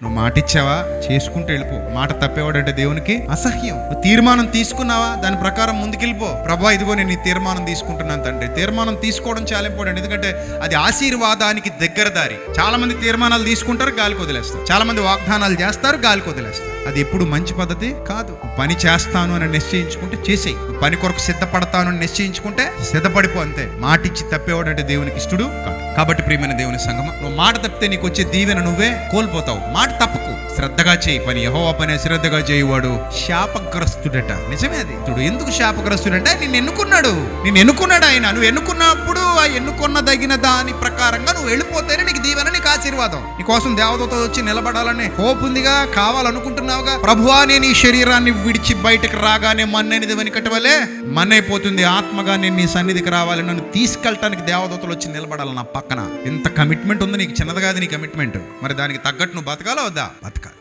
నువ్వు మాట ఇచ్చావా, చేసుకుంటూ వెళ్ళిపో. మాట తప్పేవాడంటే దేవునికి అసహ్యం. నువ్వు తీర్మానం తీసుకున్నావా, దాని ప్రకారం ముందుకెళ్ళిపో. ప్రభా, ఇదిగో నేను ఈ తీర్మానం తీసుకుంటున్నాను తండ్రి. తీర్మానం తీసుకోవడం చాలా ఇంపార్టెంట్, ఎందుకంటే అది ఆశీర్వాదానికి దగ్గర దారి. చాలా మంది తీర్మానాలు తీసుకుంటారు, గాలికి వదిలేస్తారు. చాలా మంది వాగ్దానాలు చేస్తారు, గాలికి వదిలేస్తారు. అది ఎప్పుడు మంచి పద్ధతి కాదు. నువ్వు పని చేస్తాను అని నిశ్చయించుకుంటే చేసేయి. నువ్వు పని కొరకు సిద్ధపడతాను అని నిశ్చయించుకుంటే సిద్ధపడిపో, అంతే. మాట ఇచ్చి తప్పేవాడంటే దేవునికి ఇష్టడు కాదు. కాబట్టి ప్రియమైన దేవుని సంగమా, నువ్వు మాట తప్పితే నీకు వచ్చే దీవెన నువ్వే కోల్పోతావు. మాట తప్పకు, శ్రద్ధగా చేయి పని. యెహోవా పని శ్రద్ధగా చేయువాడు శాపగ్రస్తుడట. నిజమే అది. ఎందుకు శాపగ్రస్తుడంటే నిన్ను ఎన్నుకున్నాడు ఆయన. నువ్వు ఎన్నుకున్నప్పుడు ఆ ఎన్నుకున్నదగిన దాని ప్రకారంగా నువ్వు వెళ్ళిపోతేనే నీకు దీవెన, నీకు ఆశీర్వాదం. నీకోసం దేవదూత వచ్చి నిలబడాలని హోప్ ఉందిగా, కావాలనుకుంటున్నావుగా. ప్రభువా, నేను ఈ శరీరాన్ని విడిచి బయటకు రాగానే మన్నైనది వెనుకటి వలె మన్నైపోతుంది. ఆత్మగా నేను నీ సన్నిధికి రావాలి, నన్ను తీసుకెళ్ళటానికి దేవదూతలు వచ్చి నిలబడాలి నా పక్కన. ఎంత కమిట్మెంట్ ఉంది నీకు. చిన్నది కాదు నీ కమిట్మెంట్. మరి దానికి తగ్గట్టు నువ్వు బతకాలా వద్దా? బతకాలి.